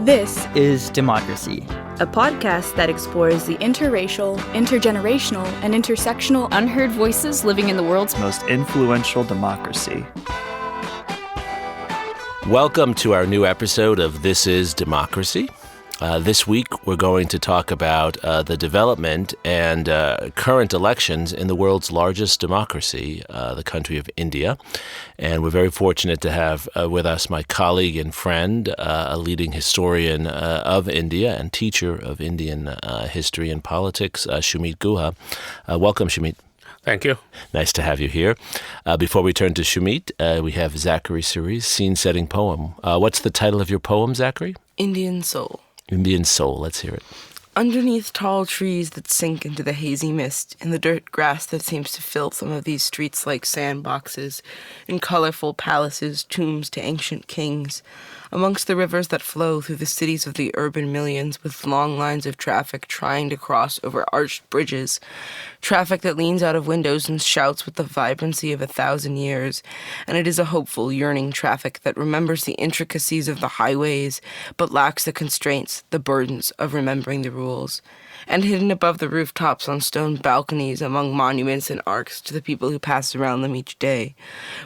This is Democracy, a podcast that explores the interracial, intergenerational, and intersectional unheard voices living in the world's most influential democracy. Welcome to our new episode of This is Democracy. This week, we're going to talk about the development and current elections in the world's largest democracy, the country of India. And we're very fortunate to have with us my colleague and friend, a leading historian of India and teacher of Indian history and politics, Sumit Guha. Welcome, Sumit. Thank you. Nice to have you here. Before we turn to Sumit, we have Zachary series, scene-setting poem. What's the title of your poem, Zachary? Indian Soul. Indian Soul. Let's hear it. Underneath tall trees that sink into the hazy mist, in the dirt grass that seems to fill some of these streets like sandboxes, in colorful palaces, tombs to ancient kings, amongst the rivers that flow through the cities of the urban millions with long lines of traffic trying to cross over arched bridges, traffic that leans out of windows and shouts with the vibrancy of 1,000 years, and it is a hopeful, yearning traffic that remembers the intricacies of the highways, but lacks the constraints, the burdens of remembering the rules. And hidden above the rooftops on stone balconies among monuments and arcs to the people who pass around them each day,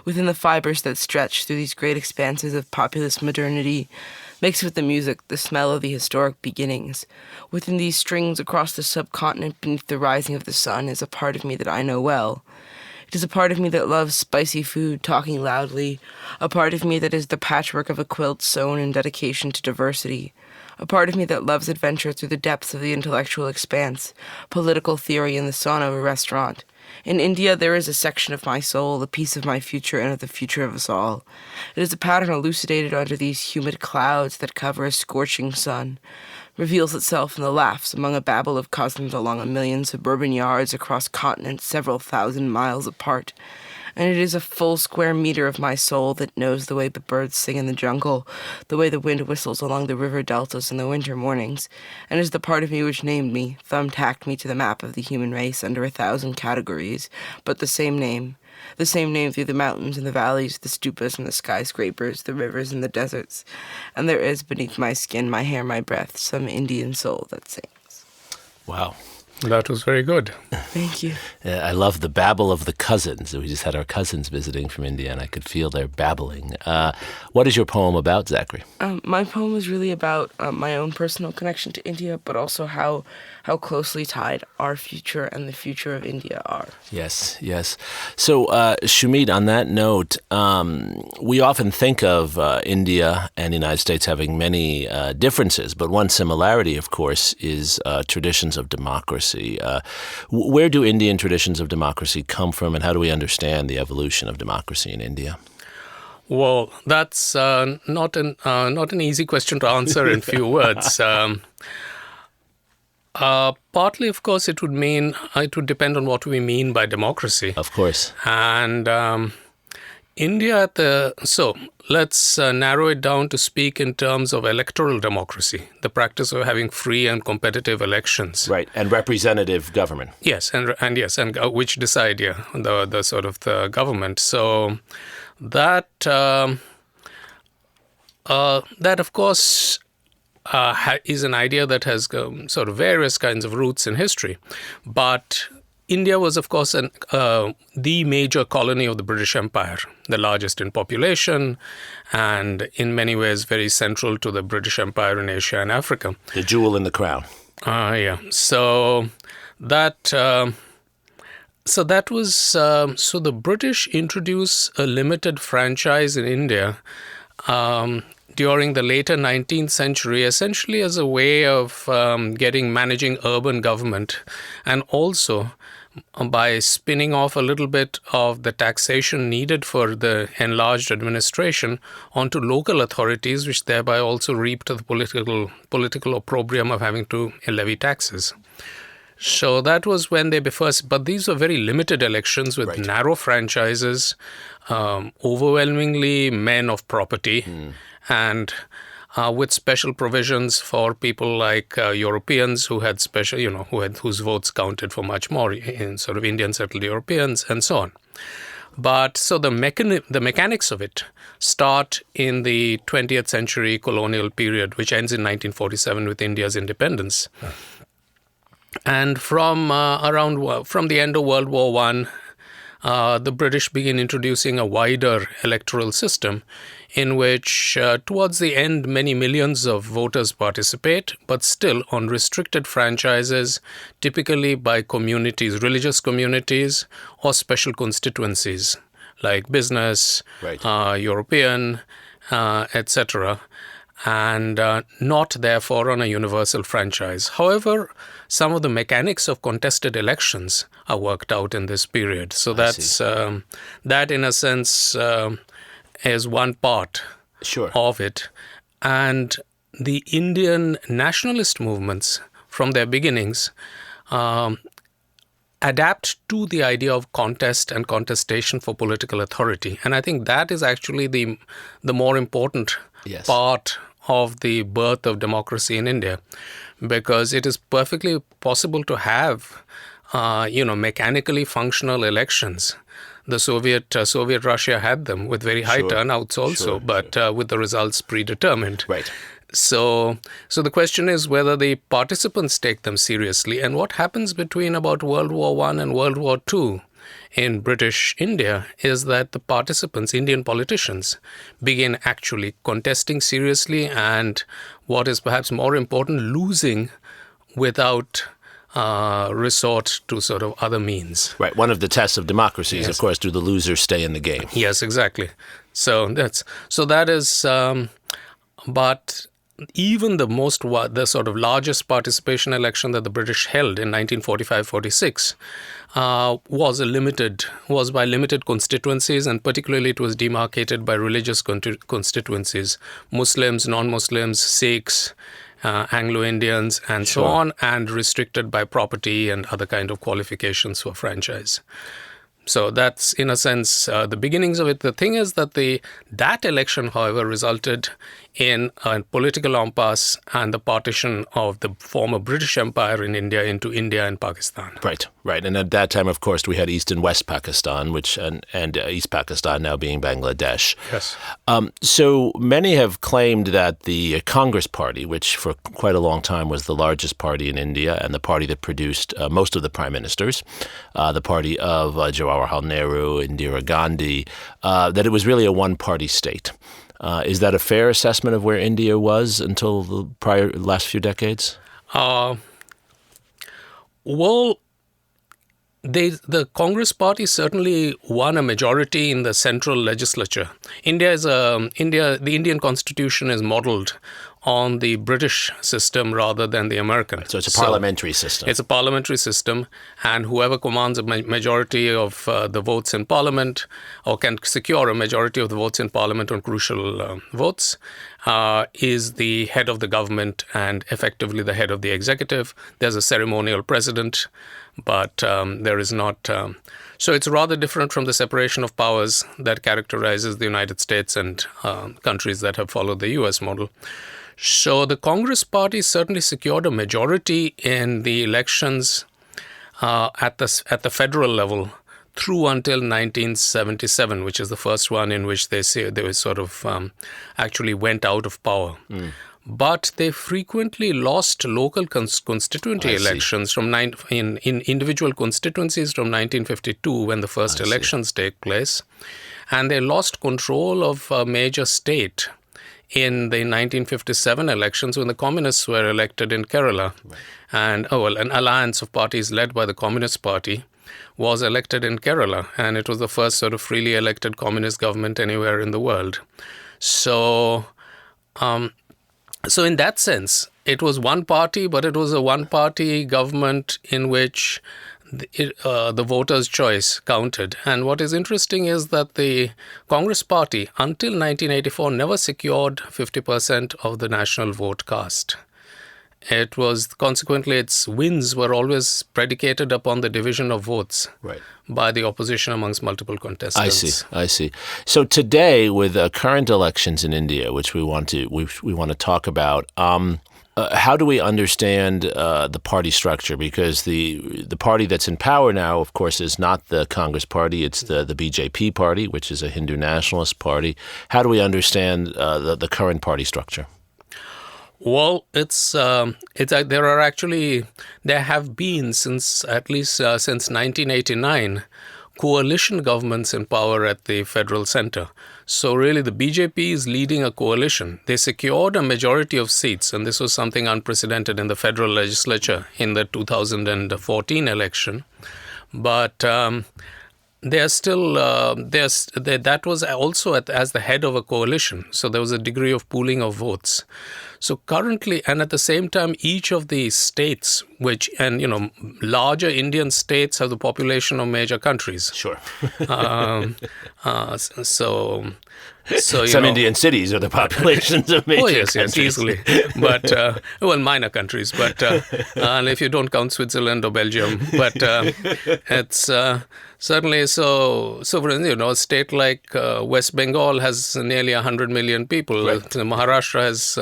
within the fibers that stretch through these great expanses of populous modernity, mixed with the music, the smell of the historic beginnings. Within these strings across the subcontinent beneath the rising of the sun is a part of me that I know well. It is a part of me that loves spicy food, talking loudly, a part of me that is the patchwork of a quilt sewn in dedication to diversity, a part of me that loves adventure through the depths of the intellectual expanse, political theory in the sauna of a restaurant. In India, there is a section of my soul, a piece of my future and of the future of us all. It is a pattern elucidated under these humid clouds that cover a scorching sun, reveals itself in the laughs among a babble of cousins along a million suburban yards across continents several thousand miles apart. And it is a full square meter of my soul that knows the way the birds sing in the jungle, the way the wind whistles along the river deltas in the winter mornings, and is the part of me which named me, thumbtacked me to the map of the human race under 1,000 categories, but the same name through the mountains and the valleys, the stupas and the skyscrapers, the rivers and the deserts. And there is beneath my skin, my hair, my breath, some Indian soul that sings. Wow. That was very good. Thank you. I love the babble of the cousins. We just had our cousins visiting from India, and I could feel their babbling. What is your poem about, Zachary? My poem is really about my own personal connection to India, but also how closely tied our future and the future of India are. Yes. So, Sumit, on that note, we often think of India and the United States having many differences, but one similarity, of course, is traditions of democracy. Where do Indian traditions of democracy come from, and how do we understand the evolution of democracy in India? Well, that's not an easy question to answer in few words. Partly, of course, it would depend on what we mean by democracy. Of course. And India, so let's narrow it down to speak in terms of electoral democracy, the practice of having free and competitive elections. Right, and representative government. Yes, and which decide, the sort of the government. So that of course is an idea that has sort of various kinds of roots in history, but India was, of course, the major colony of the British Empire, the largest in population, and in many ways very central to the British Empire in Asia and Africa. The jewel in the crown. So the British introduced a limited franchise in India during the later 19th century, essentially as a way of managing urban government, and also by spinning off a little bit of the taxation needed for the enlarged administration onto local authorities, which thereby also reaped the political opprobrium of having to levy taxes. So that was when they first, but these were very limited elections with narrow franchises, overwhelmingly men of property, and with special provisions for people like Europeans who had whose votes counted for much more in sort of Indian settled Europeans and so on. But so the mechanics of it start in the 20th century colonial period, which ends in 1947 with India's independence. And from the end of World War I, the British begin introducing a wider electoral system in which, towards the end, many millions of voters participate, but still on restricted franchises, typically by communities, religious communities, or special constituencies like business, European, etc., and not therefore on a universal franchise. However, some of the mechanics of contested elections are worked out in this period. So that's that, in a sense, is one part of it. And the Indian nationalist movements, from their beginnings, adapt to the idea of contest and contestation for political authority. And I think that is actually the more important part of the birth of democracy in India, because it is perfectly possible to have, mechanically functional elections. The Soviet Russia had them with very high turnouts also, but with the results predetermined. Right. So the question is whether the participants take them seriously, and what happens between about World War I and World War II in British India is that the participants, Indian politicians, begin actually contesting seriously, and what is perhaps more important, losing without resort to sort of other means. Right. One of the tests of democracy is, of course, do the losers stay in the game? Yes, exactly. So that is, but even the sort of largest participation election that the British held in 1945-46 was by limited constituencies, and particularly it was demarcated by religious constituencies, Muslims, non-Muslims, Sikhs, Anglo-Indians, and so on, and restricted by property and other kind of qualifications for franchise. So that's, in a sense, the beginnings of it. The thing is that that election, however, resulted in a political impasse and the partition of the former British Empire in India into India and Pakistan. Right. And at that time, of course, we had East and West Pakistan, and East Pakistan now being Bangladesh. Yes. So many have claimed that the Congress Party, which for quite a long time was the largest party in India and the party that produced most of the prime ministers, the party of Jawaharlal Nehru, Indira Gandhi, that it was really a one-party state. Is that a fair assessment of where India was until the last few decades? The Congress Party certainly won a majority in the central legislature. The Indian Constitution is modeled on the British system rather than the American. So it's a parliamentary system. It's a parliamentary system, and whoever commands a majority of the votes in Parliament, or can secure a majority of the votes in Parliament on crucial votes, is the head of the government and effectively the head of the executive. There's a ceremonial president, but there is not. So it's rather different from the separation of powers that characterizes the United States and countries that have followed the U.S. model. So the Congress Party certainly secured a majority in the elections at the federal level through until 1977, which is the first one in which they say they were sort of actually went out of power. But they frequently lost local constituency elections in individual constituencies from 1952 when the first elections take place. And they lost control of a major state in the 1957 elections when the communists were elected in Kerala. And an alliance of parties led by the Communist Party was elected in Kerala, and it was the first sort of freely elected communist government anywhere in the world. So in that sense, it was one party, but it was a one-party government in which the voters' choice counted. And what is interesting is that the Congress Party, until 1984, never secured 50% of the national vote cast. It was, consequently, its wins were always predicated upon the division of votes by the opposition amongst multiple contestants. I see. So today, with current elections in India, which we want to talk about, How do we understand the party structure? Because the party that's in power now, of course, is not the Congress Party. It's the BJP party, which is a Hindu nationalist party. How do we understand the current party structure? Well, there have been since 1989 coalition governments in power at the federal center. So really the BJP is leading a coalition. They secured a majority of seats, and this was something unprecedented in the federal legislature in the 2014 election. But they are still, that was also as the head of a coalition. So there was a degree of pooling of votes. So currently, and at the same time, each of the states, larger Indian states have the population of major countries. Sure. Some Indian cities are the populations of major countries. Yes, easily. But, minor countries. But and if you don't count Switzerland or Belgium. But it's certainly so. So, for instance, a state like West Bengal has nearly 100 million people. Right. Maharashtra has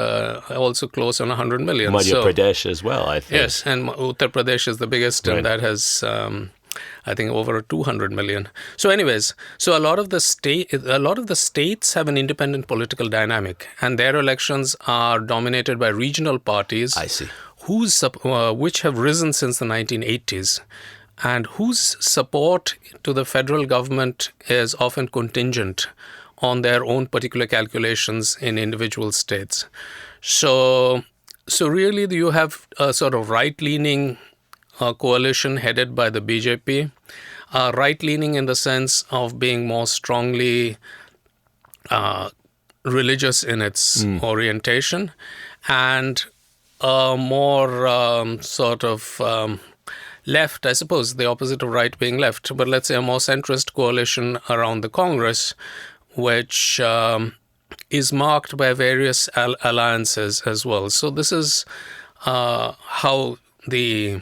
also close on 100 million. Madhya Pradesh as well, I think. Yes, and Uttar Pradesh is the biggest, Right. and that has, I think, over 200 million. So, anyways, a lot of the states have an independent political dynamic, and their elections are dominated by regional parties. I see. Which have risen since the 1980s, and whose support to the federal government is often contingent on their own particular calculations in individual states. So really you have a sort of right-leaning coalition headed by the BJP, right-leaning in the sense of being more strongly religious in its orientation, and more left, I suppose, the opposite of right being left, but let's say a more centrist coalition around the Congress, which is marked by various alliances as well. So this is how the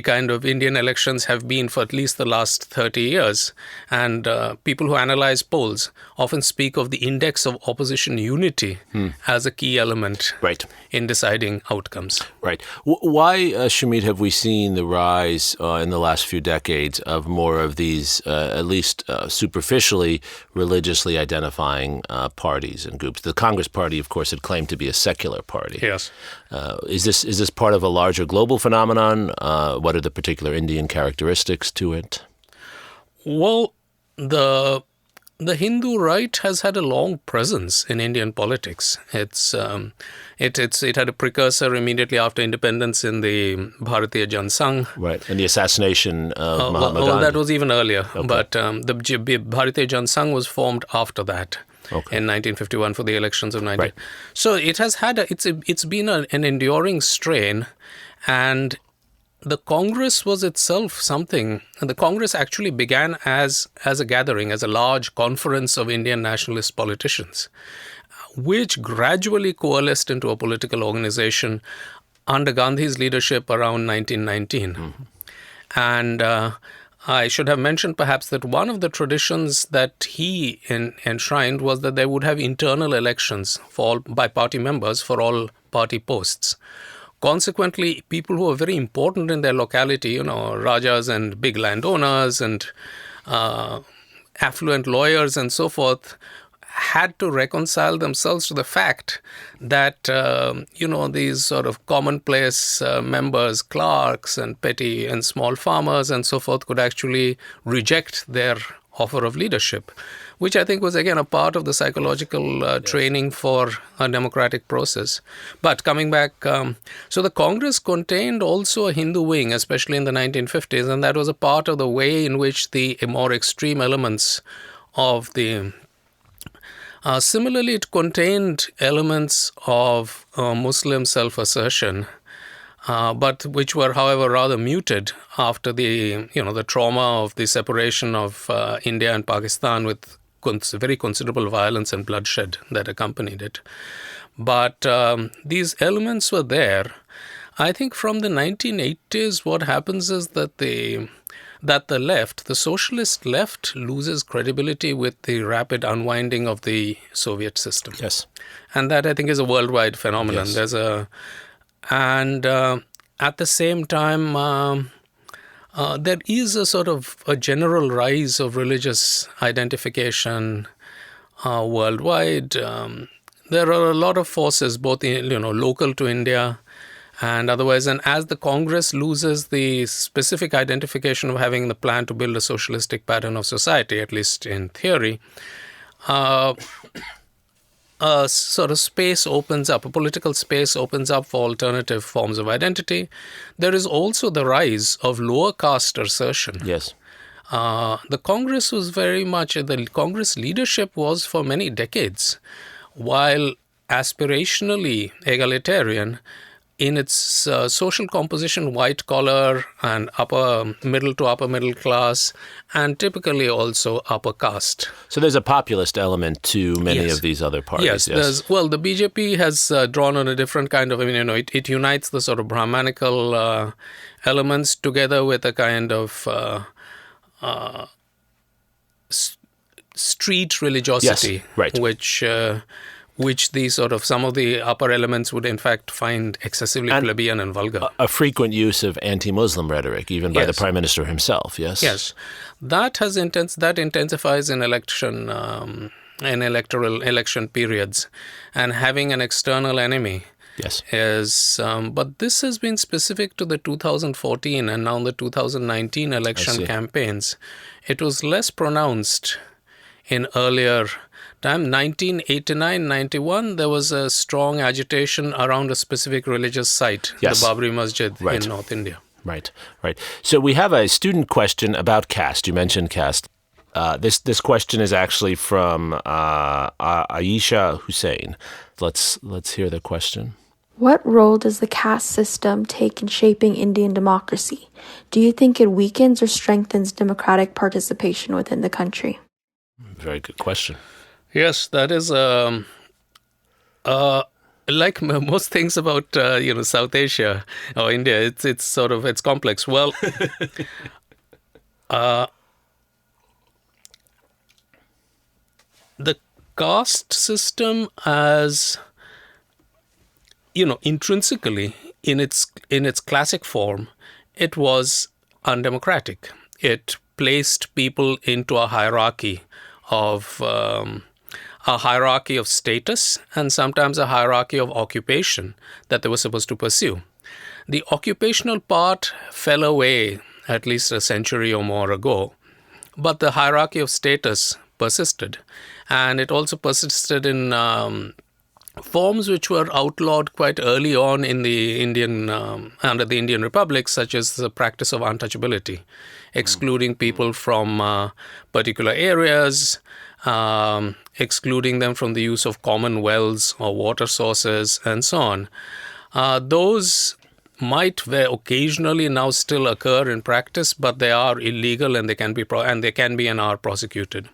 kind of Indian elections have been for at least the last 30 years. And people who analyze polls often speak of the index of opposition unity as a key element in deciding outcomes. Right. Why, Sumit, have we seen the rise in the last few decades of more of these, at least superficially, religiously identifying parties and groups? The Congress Party, of course, had claimed to be a secular party. Yes. Is this part of a larger global phenomenon? What are the particular Indian characteristics to it? Well, the Hindu right has had a long presence in Indian politics. It had a precursor immediately after independence in the Bharatiya Jansangh. Right, and the assassination of Mahatma Gandhi. That was even earlier. Okay. But the Bharatiya Jansangh was formed after that. Okay. In 1951 for the elections of 19. Right. So it has had it's been an enduring strain, and the Congress was itself something. And the Congress actually began as a gathering, as a large conference of Indian nationalist politicians, which gradually coalesced into a political organization under Gandhi's leadership around 1919. Mm-hmm. And I should have mentioned perhaps that one of the traditions that he enshrined was that they would have internal elections by party members for all party posts. Consequently, people who are very important in their locality, Rajas and big landowners and affluent lawyers and so forth, had to reconcile themselves to the fact that, these sort of commonplace members, clerks and petty and small farmers and so forth could actually reject their offer of leadership, which I think was, again, a part of the psychological training for a democratic process. But coming back, so the Congress contained also a Hindu wing, especially in the 1950s, and that was a part of the way in which the more extreme elements of the similarly, it contained elements of Muslim self-assertion, but which were, however, rather muted after the trauma of the separation of India and Pakistan, with very considerable violence and bloodshed that accompanied it. But these elements were there. I think from the 1980s, what happens is that the socialist left, loses credibility with the rapid unwinding of the Soviet system. Yes. And that, I think, is a worldwide phenomenon. Yes. There's And at the same time, there is a sort of a general rise of religious identification worldwide. There are a lot of forces, both local to India and otherwise. And as the Congress loses the specific identification of having the plan to build a socialistic pattern of society, at least in theory, a sort of space opens up, a political space opens up for alternative forms of identity. There is also the rise of lower caste assertion. Yes. The Congress was very much, the Congress leadership was for many decades, while aspirationally egalitarian, in its social composition, white collar and upper middle class, and typically also upper caste. So there's a populist element to many Yes. of these other parties. Yes. The BJP has drawn on a different kind of, it unites the sort of Brahmanical elements together with a kind of street religiosity, Yes, right. which the sort of some of the upper elements would in fact find excessively plebeian and vulgar. A frequent use of anti-Muslim rhetoric, even by the Yes. Prime Minister himself, yes? Yes, that intensifies in in electoral election periods, and having an external enemy Yes. is. But this has been specific to the 2014 and now the 2019 election campaigns. It was less pronounced in earlier time. 1989, 91, there was a strong agitation around a specific religious site, Yes. the Babri Masjid Right. in North India. Right. So we have a student question about caste. You mentioned caste. This question is actually from Aisha Hussain. Let's hear the question. What role does the caste system take in shaping Indian democracy? Do you think it weakens or strengthens democratic participation within the country? Very good question. Yes, that is like most things about South Asia or India. It's complex. Well, the caste system, as intrinsically in its classic form, it was undemocratic. It placed people into a hierarchy of status and sometimes a hierarchy of occupation that they were supposed to pursue. The occupational part fell away at least a century or more ago, but the hierarchy of status persisted, and it also persisted in forms which were outlawed quite early on in the under the Indian Republic, such as the practice of untouchability, excluding people from particular areas, excluding them from the use of common wells or water sources, and so on. Those might occasionally now still occur in practice, but they are illegal and they can be and are prosecuted.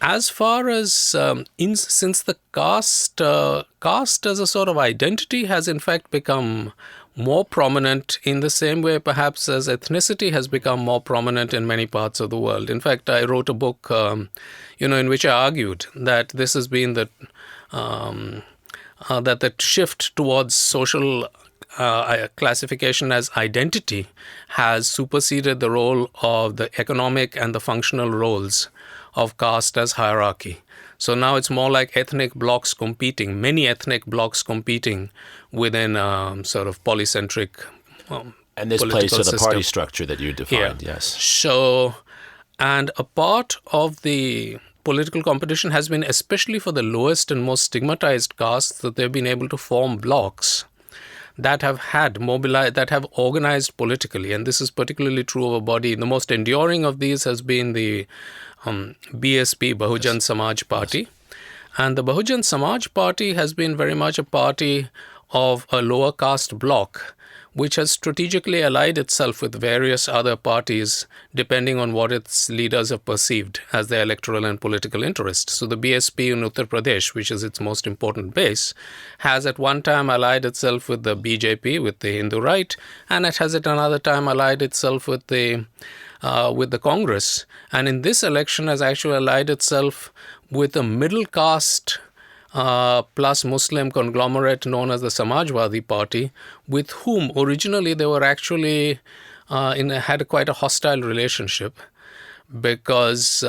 As far as since the caste as a sort of identity has in fact become more prominent in the same way perhaps as ethnicity has become more prominent in many parts of the world. In fact, I wrote a book, in which I argued that this has been that the shift towards social classification as identity has superseded the role of the economic and the functional roles of caste as hierarchy. So now it's more like many ethnic blocks competing within sort of polycentric and this plays to the party structure that you defined, yes. So, and a part of the political competition has been, especially for the lowest and most stigmatized castes, that they've been able to form blocks that have organized politically. And this is particularly true of a body. The most enduring of these has been the BSP, Bahujan Samaj Party. And the Bahujan Samaj Party has been very much a party of a lower caste bloc, which has strategically allied itself with various other parties depending on what its leaders have perceived as their electoral and political interests. So the BSP in Uttar Pradesh, which is its most important base, has at one time allied itself with the BJP, with the Hindu right, and it has at another time allied itself with the Congress. And in this election has actually allied itself with a middle caste plus Muslim conglomerate known as the Samajwadi Party, with whom originally they were actually had quite a hostile relationship, because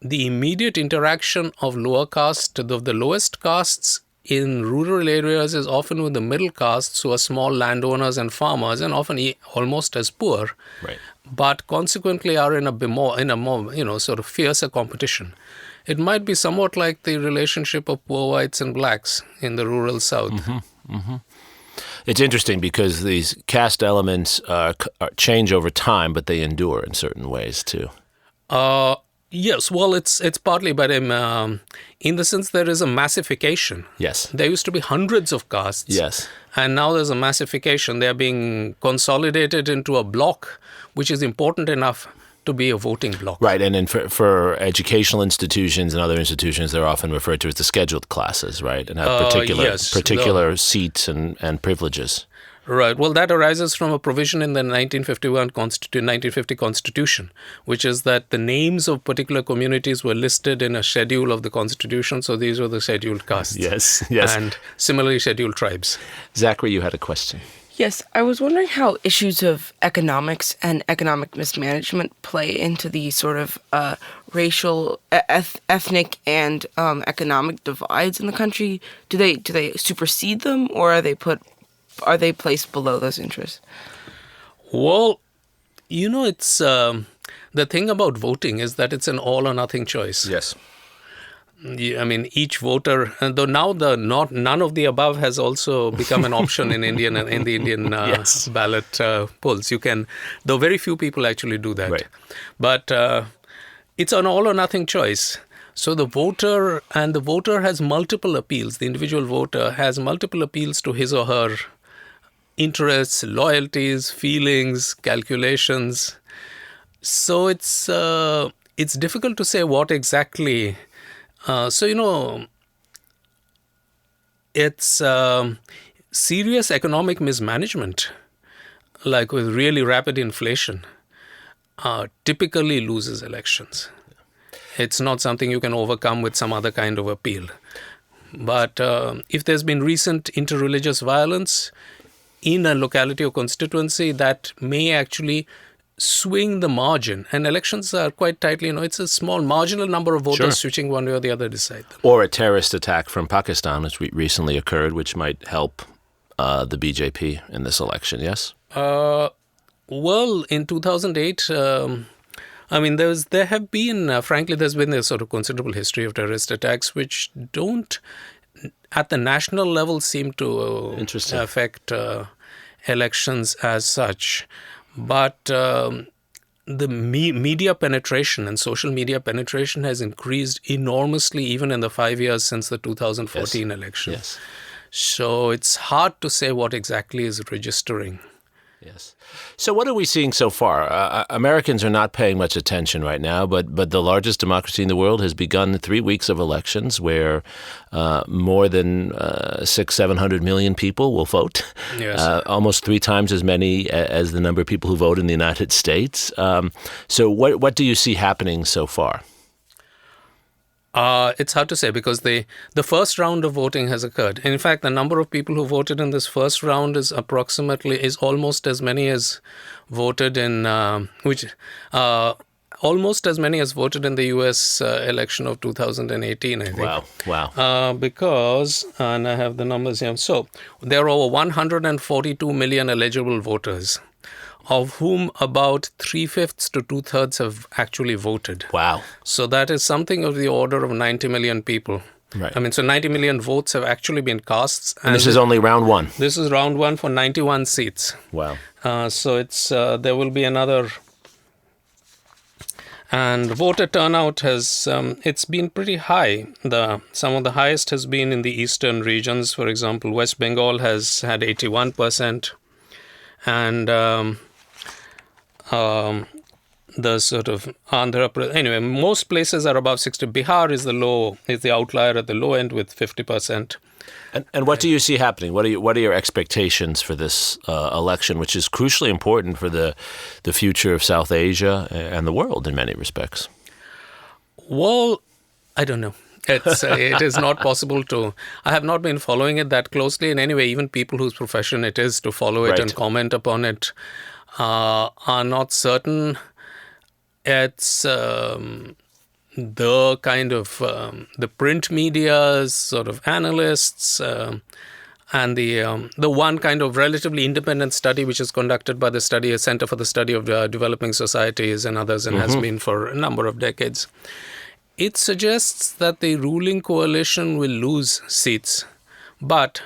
the immediate interaction of lower caste, of the lowest castes in rural areas, is often with the middle castes, who are small landowners and farmers, and often almost as poor, Right. but consequently are in a more sort of fiercer competition. It might be somewhat like the relationship of poor whites and blacks in the rural South. It's interesting because these caste elements change over time, but they endure in certain ways too. Yes, well, it's partly, but in the sense there is a massification. Yes. There used to be hundreds of castes. Yes. And now there's a massification. They're being consolidated into a block, which is important enough to be a voting block. Right, and then for educational institutions and other institutions, they're often referred to as the scheduled classes, right, and have particular seats and privileges. Right. Well, that arises from a provision in the 1950 Constitution, which is that the names of particular communities were listed in a schedule of the Constitution. So these were the scheduled castes. Yes. And similarly scheduled tribes. Zachary, you had a question. Yes, I was wondering how issues of economics and economic mismanagement play into the sort of racial, ethnic, and economic divides in the country. Do they supersede them, or are they placed below those interests? Well, it's the thing about voting is that it's an all or nothing choice. Yes. I mean, each voter, though now none of the above has also become an option in the Indian Yes. ballot polls. Though very few people actually do that. Right. But it's an all or nothing choice. So the voter has multiple appeals. The individual voter has multiple appeals to his or her interests, loyalties, feelings, calculations. So it's difficult to say what exactly. It's serious economic mismanagement, like with really rapid inflation, typically loses elections. It's not something you can overcome with some other kind of appeal. But if there's been recent interreligious violence in a locality or constituency, that may actually swing the margin. And elections are quite tightly, it's a small marginal number of voters switching one way or the other decide them. Or a terrorist attack from Pakistan, which recently occurred, which might help the BJP in this election, yes? Well, in 2008, there's been a sort of considerable history of terrorist attacks which don't, at the national level, seem to affect elections as such. But the media penetration and social media penetration has increased enormously even in the 5 years since the 2014 election. Yes. So it's hard to say what exactly is registering. Yes. So what are we seeing so far? Americans are not paying much attention right now, but the largest democracy in the world has begun 3 weeks of elections where more than 600-700 million people will vote. Yes. Almost 3 times as many as the number of people who vote in the United States. So what do you see happening so far? It's hard to say because the first round of voting has occurred. In fact, the number of people who voted in this first round is almost as many as voted in almost as many as voted in the U.S. Election of 2018, I think. Wow. Because, and I have the numbers here. So there are over 142 million eligible voters, of whom about 3/5 to 2/3 have actually voted. Wow. So that is something of the order of 90 million people. Right. So 90 million votes have actually been cast. And this is only round one. This is round one for 91 seats. Wow. So it's there will be another. And voter turnout has it's been pretty high. Some of the highest has been in the eastern regions. For example, West Bengal has had 81%, and the sort of Andhra Pradesh. Anyway, most places are above 60. Bihar is the outlier at the low end with 50%. And what do you see happening? What are your expectations for this election, which is crucially important for the future of South Asia and the world in many respects? Well, I don't know. It is not possible to. I have not been following it that closely in any way. Even people whose profession it is to follow it Right. and comment upon it are not certain. It's the kind of the print media's sort of analysts and the one kind of relatively independent study which is conducted by the Center for the Study of Developing Societies and others and has been for a number of decades. It suggests that the ruling coalition will lose seats, but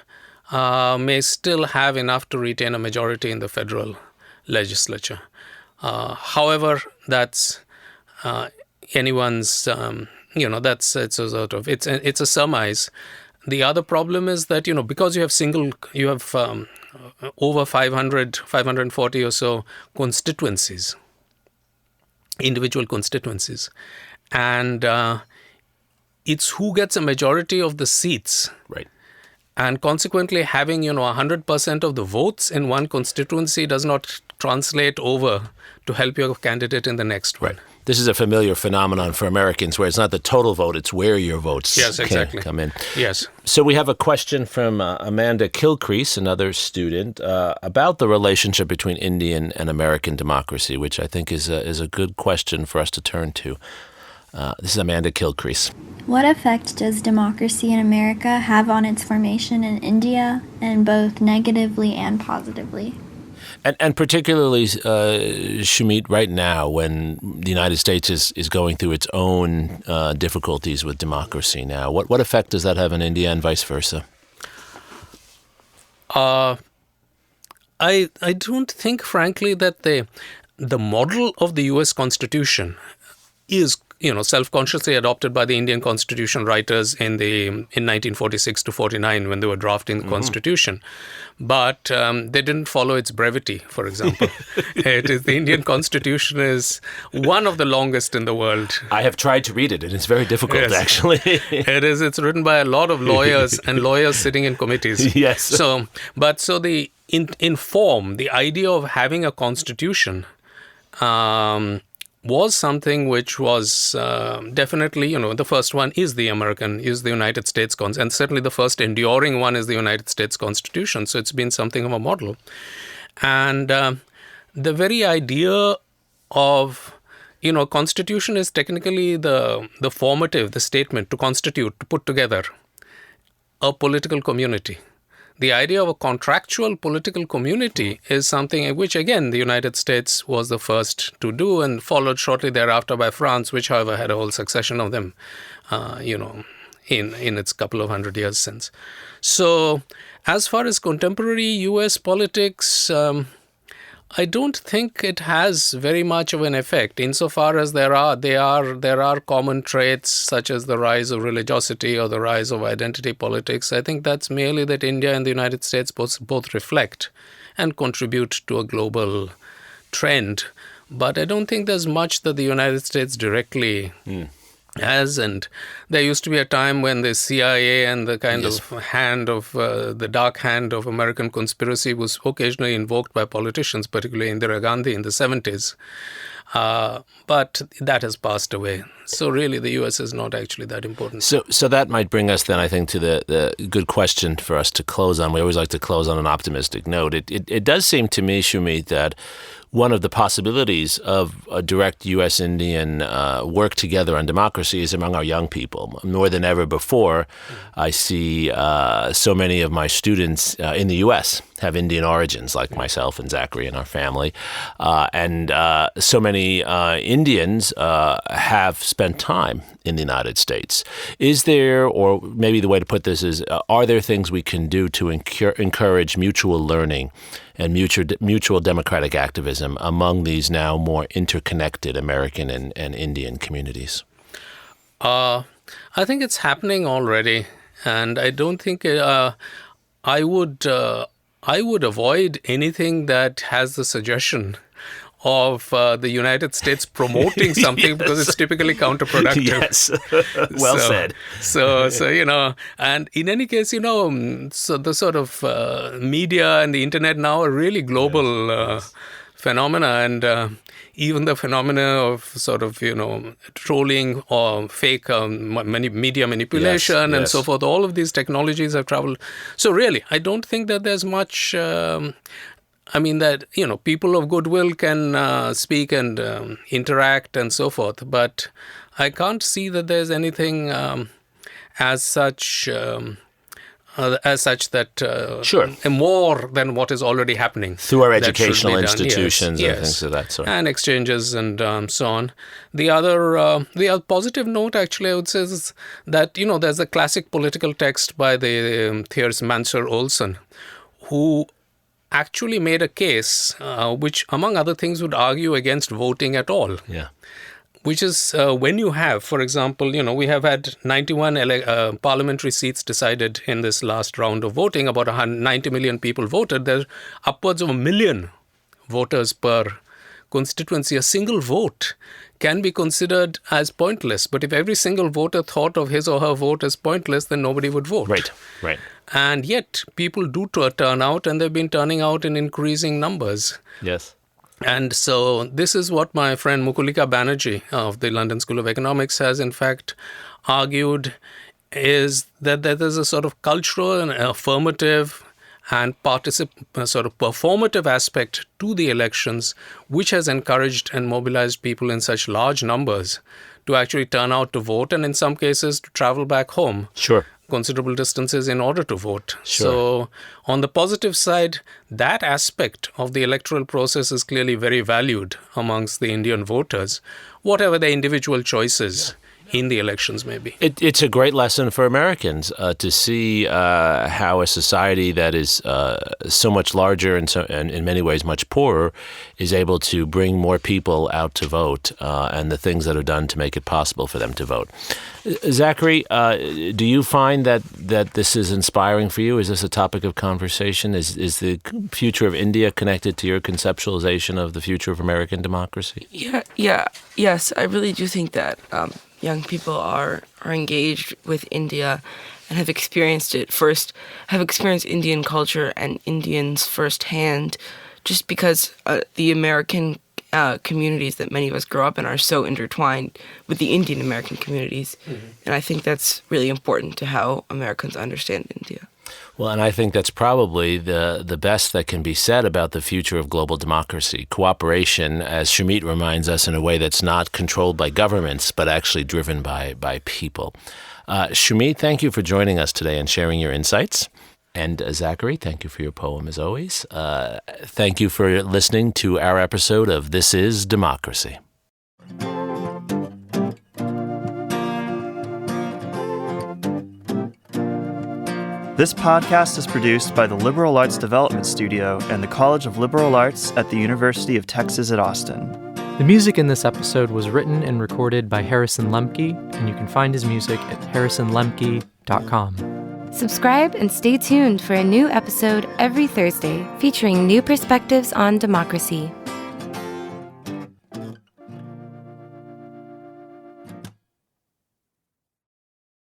may still have enough to retain a majority in the federal legislature. However, that's anyone's. It's a sort of it's a surmise. The other problem is that because you have over 540 or so constituencies, individual constituencies. And it's who gets a majority of the seats. Right. And consequently, having 100% of the votes in one constituency does not translate over to help your candidate in the next one. Right. This is a familiar phenomenon for Americans where it's not the total vote, it's where your votes come in. Yes. So we have a question from Amanda Kilcrease, another student, about the relationship between Indian and American democracy, which I think is a good question for us to turn to. This is Amanda Kilcrease. What effect does democracy in America have on its formation in India, and both negatively and positively? And particularly, Sumit, right now when the United States is going through its own difficulties with democracy now, what effect does that have in India and vice versa? I don't think, frankly, that the model of the U.S. Constitution is self-consciously adopted by the Indian Constitution writers in 1946 to 49 when they were drafting the Constitution. But they didn't follow its brevity, for example. The Indian Constitution is one of the longest in the world. I have tried to read it, and it's very difficult, actually. It is. It's written by a lot of lawyers and lawyers sitting in committees. Yes. In form, the idea of having a constitution was something which was definitely, the first one is the United States and certainly the first enduring one is the United States Constitution. So it's been something of a model. And the very idea of, Constitution is technically the formative, the statement to constitute, to put together a political community. The idea of a contractual political community is something which, again, the United States was the first to do and followed shortly thereafter by France, which, however, had a whole succession of them, in its couple of hundred years since. So as far as contemporary U.S. politics, I don't think it has very much of an effect insofar as there are common traits such as the rise of religiosity or the rise of identity politics. I think that's merely that India and the United States both reflect and contribute to a global trend. But I don't think there's much that the United States directly has. And there used to be a time when the CIA and the kind of hand of the dark hand of American conspiracy was occasionally invoked by politicians, particularly Indira Gandhi in the 70s. But that has passed away. So really the U.S. is not actually that important. So that might bring us then, I think, to the good question for us to close on. We always like to close on an optimistic note. It does seem to me, Sumit, that one of the possibilities of a direct U.S.-Indian work together on democracy is among our young people. More than ever before, I see so many of my students in the U.S. have Indian origins, like myself and Zachary and our family. And so many Indians have spent time in the United States. Is there, or maybe the way to put this is, are there things we can do to encourage mutual learning and mutual democratic activism among these now more interconnected American and Indian communities? I think it's happening already, and I don't think I would avoid anything that has the suggestion of the United States promoting something because it's typically counterproductive. Yes, well said. So and in any case, so the sort of media and the internet now are really global phenomena, and even the phenomena of sort of, trolling or fake media manipulation and so forth. All of these technologies have traveled. So really, I don't think that there's much... that, people of goodwill can speak and interact and so forth, but I can't see that there's anything as such that more than what is already happening. Through our educational institutions and things of that sort. And exchanges and so on. The other positive note, actually, I would say is that, there's a classic political text by the theorist Mansur Olson, who actually made a case which, among other things, would argue against voting at all. Yeah. Which is when you have, for example, we have had 91 parliamentary seats decided in this last round of voting. About 90 million people voted. There are upwards of 1 million voters per constituency. A single vote can be considered as pointless. But if every single voter thought of his or her vote as pointless, then nobody would vote. Right. And yet people do turn out, and they've been turning out in increasing numbers. Yes. And so this is what my friend Mukulika Banerjee of the London School of Economics has in fact argued, is that there's a sort of cultural and affirmative and sort of performative aspect to the elections, which has encouraged and mobilized people in such large numbers to actually turn out to vote, and in some cases to travel back home. Sure. Considerable distances in order to vote. Sure. So on the positive side, that aspect of the electoral process is clearly very valued amongst the Indian voters, whatever their individual choices in the elections may be. It's a great lesson for Americans to see how a society that is so much larger and in many ways much poorer is able to bring more people out to vote, and the things that are done to make it possible for them to vote. Zachary, do you find that this is inspiring for you? Is this a topic of conversation? Is the future of India connected to your conceptualization of the future of American democracy? Yes, I really do think that young people are engaged with India and have experienced Indian culture and Indians firsthand, just because the American communities that many of us grow up in are so intertwined with the Indian American communities. Mm-hmm. And I think that's really important to how Americans understand India. Well, and I think that's probably the best that can be said about the future of global democracy. Cooperation, as Sumit reminds us, in a way that's not controlled by governments, but actually driven by people. Sumit, thank you for joining us today and sharing your insights. And Zachary, thank you for your poem as always. Thank you for listening to our episode of This is Democracy. This podcast is produced by the Liberal Arts Development Studio and the College of Liberal Arts at the University of Texas at Austin. The music in this episode was written and recorded by Harrison Lemke, and you can find his music at harrisonlemke.com. Subscribe and stay tuned for a new episode every Thursday featuring new perspectives on democracy.